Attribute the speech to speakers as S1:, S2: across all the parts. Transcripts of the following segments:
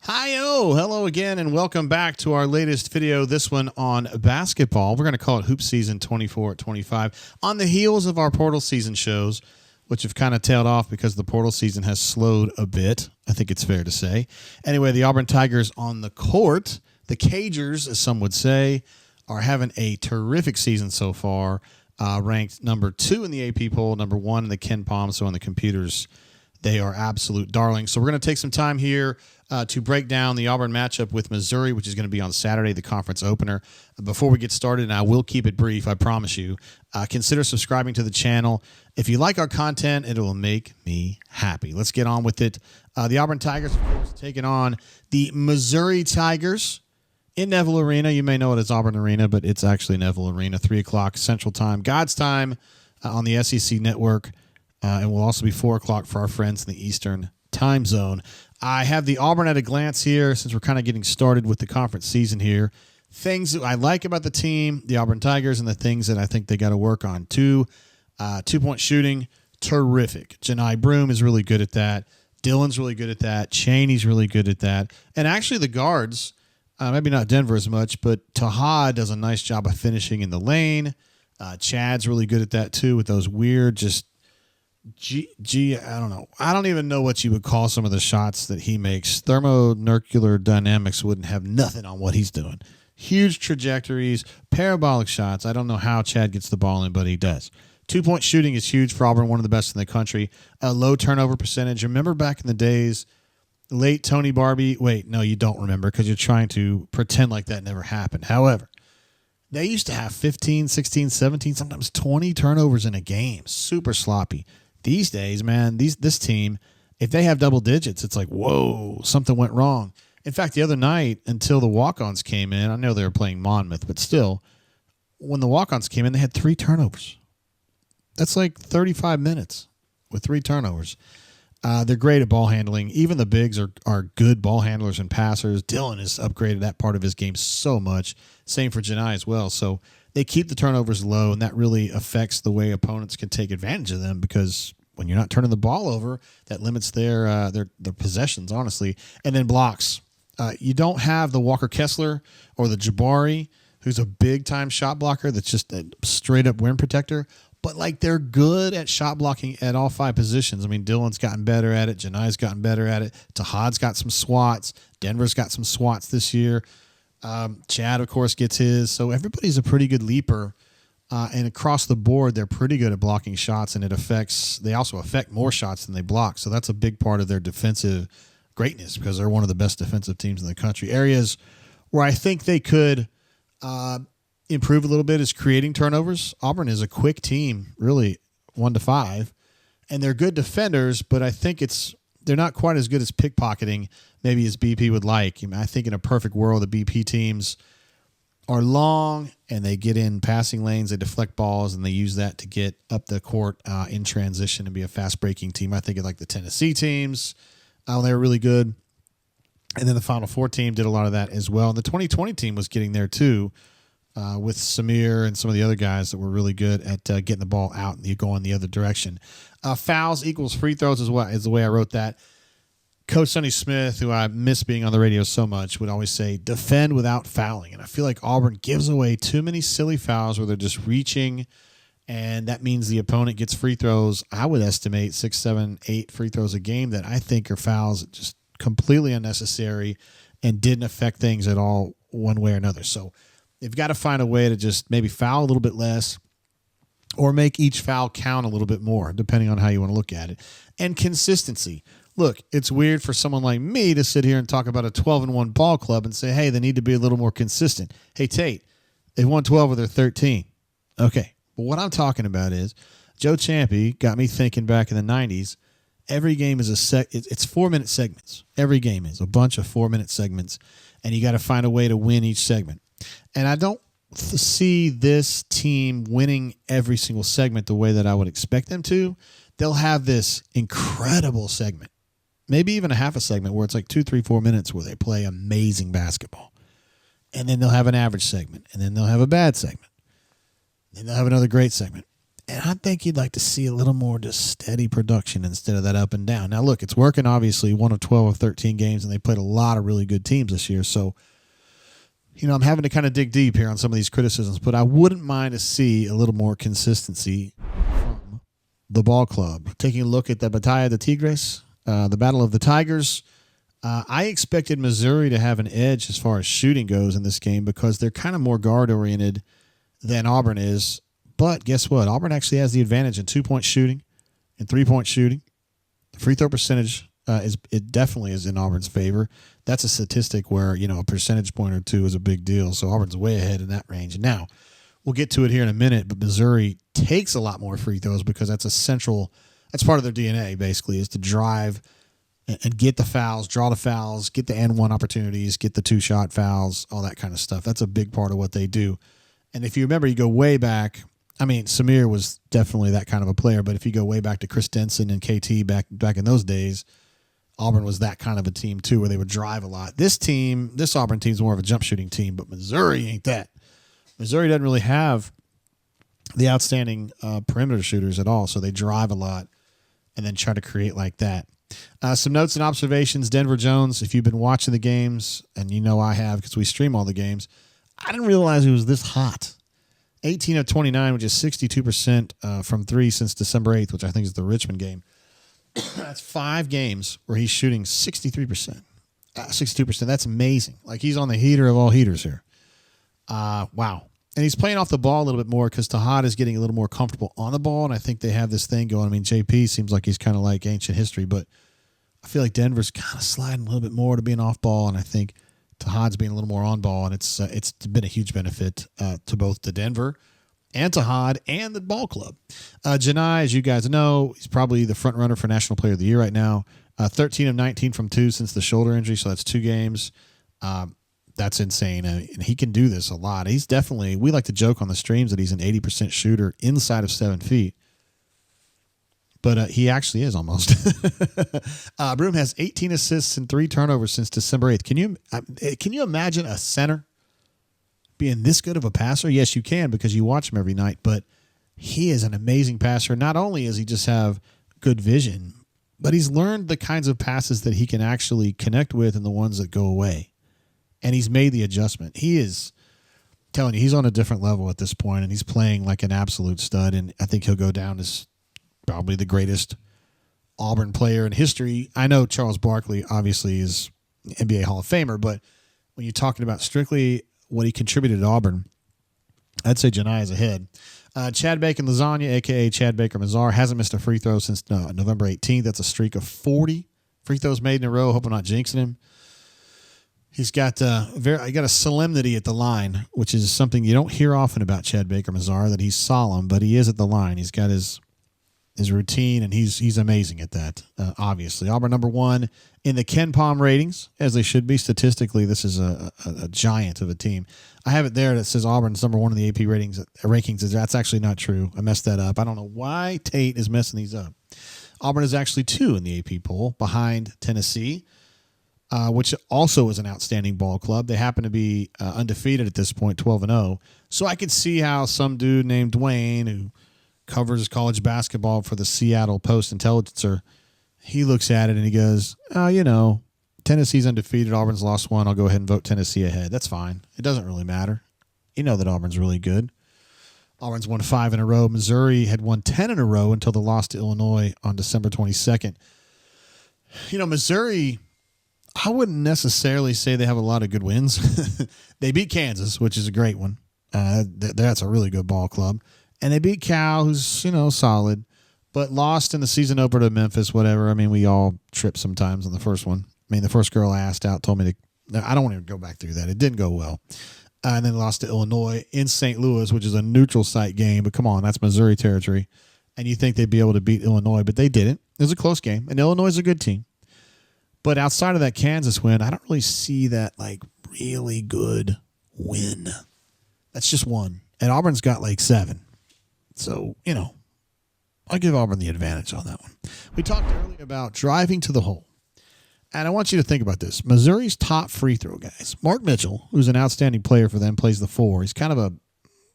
S1: Hi-oh, hello again, and welcome back to our latest video, this one on basketball. We're going to call it Hoop Season 24-25. On the heels of our portal season shows, which have kind of tailed off because the portal season has slowed a bit, I think it's fair to say. Anyway, the Auburn Tigers on the court, the Cagers, as some would say, are having a terrific season so far, ranked number 2 in the AP poll, number 1 in the Ken Palm, so on the computers. They are absolute darlings. So we're going to take some time here to break down the Auburn matchup with Missouri, which is going to be on Saturday, the conference opener. Before we get started, and I will keep it brief, I promise you, consider subscribing to the channel. If you like our content, it will make me happy. Let's get on with it. The Auburn Tigers, of course, taking on the Missouri Tigers in Neville Arena. You may know it as Auburn Arena, but it's actually Neville Arena, 3 o'clock Central Time, God's time, on the SEC Network. And will also be 4 o'clock for our friends in the Eastern time zone. I have the Auburn at a glance here since we're kind of getting started with the conference season here. Things that I like about the team, the Auburn Tigers, and the things that I think they got to work on. Two-point shooting, terrific. Janai Broome is really good at that. Dylan's really good at that. Chaney's really good at that. And actually the guards, maybe not Denver as much, but Taha does a nice job of finishing in the lane. Chad's really good at that too with those weird I don't know. I don't even know what you would call some of the shots that he makes. Thermonuclear dynamics wouldn't have nothing on what he's doing. Huge trajectories, parabolic shots. I don't know how Chad gets the ball in, but he does. 2-point shooting is huge for Auburn, one of the best in the country. A low turnover percentage. Remember back in the days, late Tony Barbie? Wait, no, you don't remember because you're trying to pretend like that never happened. However, they used to have 15, 16, 17, sometimes 20 turnovers in a game. Super sloppy. These days, man, this team, if they have double digits, it's like, whoa, something went wrong. In fact, the other night, until the walk-ons came in, I know they were playing Monmouth, but still, when the walk-ons came in, they had 3 turnovers. That's like 35 minutes with 3 turnovers. They're great at ball handling. Even the bigs are good ball handlers and passers. Dylan has upgraded that part of his game so much. Same for Janai as well. So they keep the turnovers low, and that really affects the way opponents can take advantage of them because when you're not turning the ball over, that limits their possessions, honestly. And then blocks. You don't have the Walker Kessler or the Jabari, who's a big-time shot blocker that's just a straight-up rim protector. But, like, they're good at shot blocking at all 5 positions. I mean, Dylan's gotten better at it. Janai's gotten better at it. Tahad's got some swats. Denver's got some swats this year. Chad, of course, gets his. So everybody's a pretty good leaper. And across the board, they're pretty good at blocking shots, and they also affect more shots than they block. So that's a big part of their defensive greatness because they're one of the best defensive teams in the country. Areas where I think they could improve a little bit is creating turnovers. Auburn is a quick team, really 1-5, and they're good defenders, but I think they're not quite as good as pickpocketing maybe as BP would like. I think in a perfect world, the BP teams are long and they get in passing lanes, they deflect balls, and they use that to get up the court in transition and be a fast-breaking team. I think of like the Tennessee teams. They were really good. And then the Final Four team did a lot of that as well. And the 2020 team was getting there too with Samir and some of the other guys that were really good at getting the ball out and going the other direction. Fouls equals free throws is the way I wrote that. Coach Sonny Smith, who I miss being on the radio so much, would always say, defend without fouling. And I feel like Auburn gives away too many silly fouls where they're just reaching, and that means the opponent gets free throws. I would estimate 6, 7, 8 free throws a game that I think are fouls just completely unnecessary and didn't affect things at all one way or another. So they've got to find a way to just maybe foul a little bit less or make each foul count a little bit more, depending on how you want to look at it. And consistency. Look, it's weird for someone like me to sit here and talk about a 12-1 ball club and say, hey, they need to be a little more consistent. Hey, Tate, they've won 12 of their 13. Okay, but what I'm talking about is Joe Champy got me thinking back in the 90s. Every game is it's 4-minute segments. Every game is a bunch of 4-minute segments, and you got to find a way to win each segment. And I don't see this team winning every single segment the way that I would expect them to. They'll have this incredible segment, maybe even a half a segment where it's like 2, 3, 4 minutes where they play amazing basketball. And then they'll have an average segment, and then they'll have a bad segment. Then they'll have another great segment. And I think you'd like to see a little more just steady production instead of that up and down. Now, look, it's working, obviously, 1 of 12 of 13 games, and they played a lot of really good teams this year. So, I'm having to kind of dig deep here on some of these criticisms, but I wouldn't mind to see a little more consistency from the ball club. Taking a look at the Batalla de Tigres, the Battle of the Tigers, I expected Missouri to have an edge as far as shooting goes in this game because they're kind of more guard-oriented than Auburn is. But guess what? Auburn actually has the advantage in 2-point shooting and 3-point shooting. The free throw percentage it definitely is in Auburn's favor. That's a statistic where a percentage point or two is a big deal. So Auburn's way ahead in that range. And now we'll get to it here in a minute. But Missouri takes a lot more free throws because that's that's part of their DNA basically is to drive and get the fouls, draw the fouls, get the N1 opportunities, get the 2-shot fouls, all that kind of stuff. That's a big part of what they do. And if you remember, you go way back. I mean, Samir was definitely that kind of a player, but if you go way back to Chris Denson and KT back in those days, Auburn was that kind of a team too, where they would drive a lot. This Auburn team is more of a jump shooting team, but Missouri ain't that. Missouri doesn't really have the outstanding perimeter shooters at all, so they drive a lot and then try to create like that. Some notes and observations. Denver Jones, if you've been watching the games, and I have because we stream all the games, I didn't realize he was this hot. 18 of 29, which is 62% from three since December 8th, which I think is the Richmond game. That's 5 games where he's shooting 63%. 62%. That's amazing. Like, he's on the heater of all heaters here. Wow. And he's playing off the ball a little bit more because Tahad is getting a little more comfortable on the ball, and I think they have this thing going. I mean, JP seems like he's kind of like ancient history, but I feel like Denver's kind of sliding a little bit more to being off ball, and I think Tahad's being a little more on ball, and it's been a huge benefit to both the Denver and Tahad and the ball club. Janai, as you guys know, he's probably the front runner for National Player of the Year right now. 13 of 19 from 2 since the shoulder injury, so that's 2 games. That's insane, and he can do this a lot. He's definitely, we like to joke on the streams that he's an 80% shooter inside of 7 feet. But he actually is almost. Broom has 18 assists and 3 turnovers since December 8th. Can you imagine a center being this good of a passer? Yes, you can because you watch him every night. But he is an amazing passer. Not only does he just have good vision, but he's learned the kinds of passes that he can actually connect with and the ones that go away. And he's made the adjustment. He is telling you, he's on a different level at this point, and he's playing like an absolute stud. And I think he'll go down as probably the greatest Auburn player in history. I know Charles Barkley obviously is NBA Hall of Famer, but when you're talking about strictly what he contributed at Auburn, I'd say Janai is ahead. Chad Bacon Lasagna, a.k.a. Chad Baker Mazar, hasn't missed a free throw since November 18th. That's a streak of 40 free throws made in a row. Hope I'm not jinxing him. He's got a solemnity at the line, which is something you don't hear often about Chad Baker Mazar, that he's solemn, but he is at the line. He's got his routine, and he's amazing at that, obviously. Auburn number 1 in the Ken Palm ratings, as they should be. Statistically, this is a giant of a team. I have it there that says Auburn's number 1 in the AP rankings. That's actually not true. I messed that up. I don't know why Tate is messing these up. Auburn is actually 2 in the AP poll, behind Tennessee, which also is an outstanding ball club. They happen to be undefeated at this point, 12-0. So I could see how some dude named Dwayne, who covers college basketball for the Seattle Post-Intelligencer, he looks at it and he goes, Tennessee's undefeated, Auburn's lost 1. I'll go ahead and vote Tennessee ahead. That's fine. It doesn't really matter. You know that Auburn's really good. Auburn's won 5 in a row. Missouri had won 10 in a row until the loss to Illinois on December 22nd. Missouri, I wouldn't necessarily say they have a lot of good wins. They beat Kansas, which is a great one. That's a really good ball club. And they beat Cal, who's, solid, but lost in the season opener to Memphis, whatever. I mean, we all trip sometimes on the first one. I mean, the first girl I asked out told me to – I don't want to go back through that. It didn't go well. And then lost to Illinois in St. Louis, which is a neutral site game. But come on, that's Missouri territory. And you think they'd be able to beat Illinois, but they didn't. It was a close game, and Illinois is a good team. But outside of that Kansas win, I don't really see that, really good win. That's just 1. And Auburn's got, 7. So, I'll give Auburn the advantage on that one. We talked earlier about driving to the hole. And I want you to think about this. Missouri's top free throw guys. Mark Mitchell, who's an outstanding player for them, plays the 4. He's kind of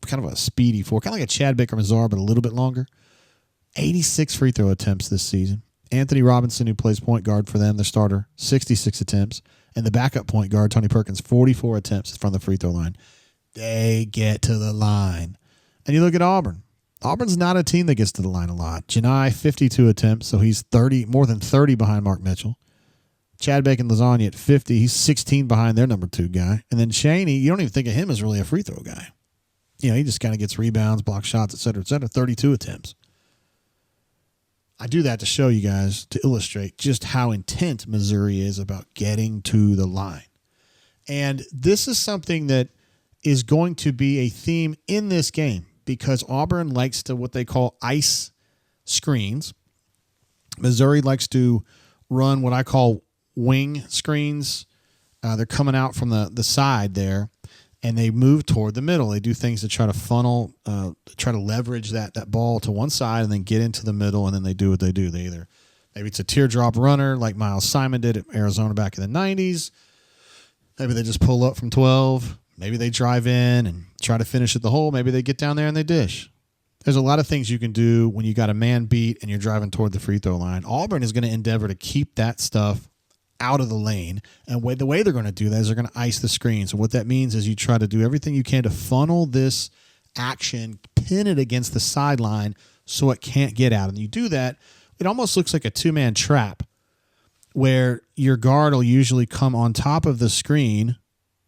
S1: kind of a speedy four, kind of like a Chad Baker-Mazar, but a little bit longer. 86 free throw attempts this season. Anthony Robinson, who plays point guard for them, their starter, 66 attempts. And the backup point guard, Tony Perkins, 44 attempts from the free throw line. They get to the line. And you look at Auburn. Auburn's not a team that gets to the line a lot. Janai, 52 attempts, so he's more than 30 behind Mark Mitchell. Chad Bacon Lasagna at 50. He's 16 behind their number 2 guy. And then Chaney, you don't even think of him as really a free throw guy. He just kind of gets rebounds, block shots, et cetera, 32 attempts. I do that to show you guys, to illustrate just how intent Missouri is about getting to the line. And this is something that is going to be a theme in this game because Auburn likes to what they call ice screens. Missouri likes to run what I call wing screens. They're coming out from the side there, and they move toward the middle. They do things to try to funnel, try to leverage that ball to one side and then get into the middle, and then they do what they do. They either, maybe it's a teardrop runner like Miles Simon did at Arizona back in the 90s. Maybe they just pull up from 12. Maybe they drive in and try to finish at the hole. Maybe they get down there and they dish. There's a lot of things you can do when you got a man beat and you're driving toward the free throw line. Auburn is going to endeavor to keep that stuff out of the lane. And the way they're going to do that is they're going to ice the screen. So what that means is you try to do everything you can to funnel this action, pin it against the sideline so it can't get out. And you do that, it almost looks like a two-man trap where your guard will usually come on top of the screen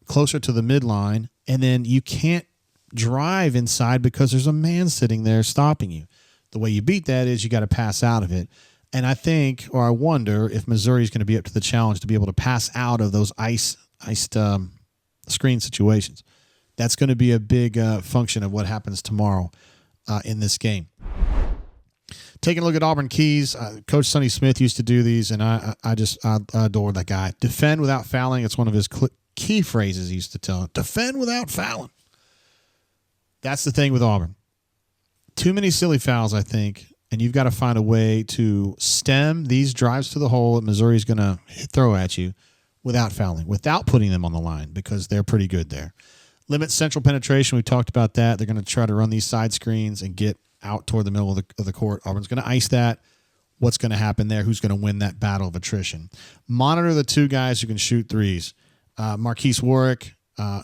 S1: closer to the midline, and then you can't drive inside because there's a man sitting there stopping you. The way you beat that is you got to pass out of it. And I think, or I wonder, if Missouri is going to be up to the challenge to be able to pass out of those iced screen situations. That's going to be a big function of what happens tomorrow in this game. Taking a look at Auburn keys, Coach Sonny Smith used to do these, and I adore that guy. Defend without fouling. It's one of his key phrases he used to tell. Defend without fouling. That's the thing with Auburn. Too many silly fouls, I think, and you've got to find a way to stem these drives to the hole that Missouri's going to throw at you without fouling, without putting them on the line, because they're pretty good there. Limit central penetration. We talked about that. They're going to try to run these side screens and get out toward the middle of the court. Auburn's going to ice that. What's going to happen there? Who's going to win that battle of attrition? Monitor the 2 guys who can shoot threes. Marquise Warwick,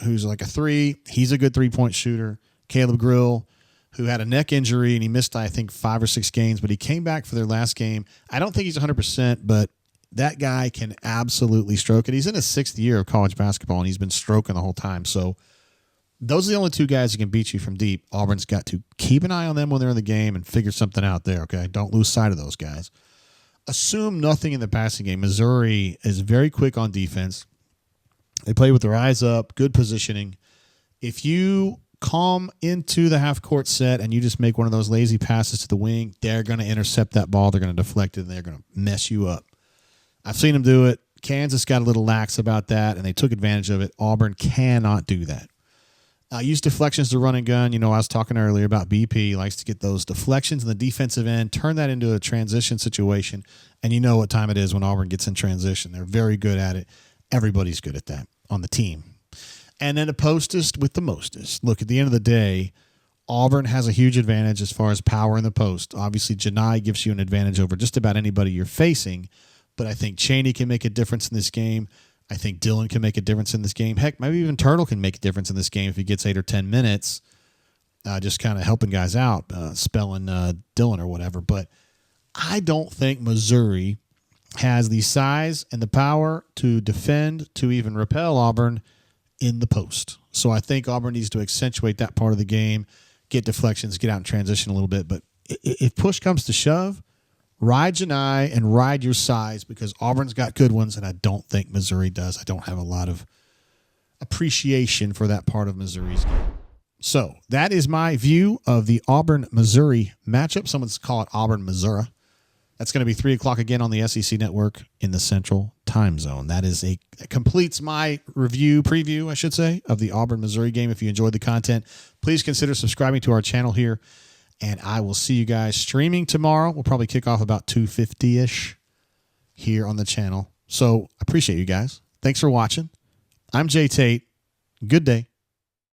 S1: who's like a 3. He's a good 3-point shooter. Caleb Grill, who had a neck injury, and he missed, I think, 5 or 6 games, but he came back for their last game. I don't think he's 100%, but that guy can absolutely stroke it. He's in his 6th year of college basketball, and he's been stroking the whole time. So those are the only 2 guys who can beat you from deep. Auburn's got to keep an eye on them when they're in the game and figure something out there, okay? Don't lose sight of those guys. Assume nothing in the passing game. Missouri is very quick on defense. They play with their eyes up, good positioning. If you come into the half-court set and you just make one of those lazy passes to the wing, they're going to intercept that ball. They're going to deflect it, and they're going to mess you up. I've seen them do it. Kansas got a little lax about that, and they took advantage of it. Auburn cannot do that. Use deflections to run and gun. I was talking earlier about BP. He likes to get those deflections in the defensive end, turn that into a transition situation, and you know what time it is when Auburn gets in transition. They're very good at it. Everybody's good at that on the team. And then a postest with the mostest. Look, at the end of the day, Auburn has a huge advantage as far as power in the post. Obviously, Janai gives you an advantage over just about anybody you're facing, but I think Chaney can make a difference in this game. I think Dylan can make a difference in this game. Heck, maybe even Turtle can make a difference in this game if he gets 8 or 10 minutes, just kind of helping guys out, spelling Dylan or whatever. But I don't think Missouri has the size and the power to defend, to even repel Auburn in the post. So I think Auburn needs to accentuate that part of the game, get deflections, get out in transition a little bit. But if push comes to shove, ride Janai and ride your size, because Auburn's got good ones, and I don't think Missouri does. I don't have a lot of appreciation for that part of Missouri's game. So that is my view of the Auburn-Missouri matchup. Someone's call it Auburn-Missouri. That's going to be 3 o'clock again on the SEC Network in the Central Time Zone. That completes my preview, I should say, of the Auburn-Missouri game. If you enjoyed the content, please consider subscribing to our channel here, and I will see you guys streaming tomorrow. We'll probably kick off about 2:50-ish here on the channel. So I appreciate you guys. Thanks for watching. I'm Jay Tate. Good day.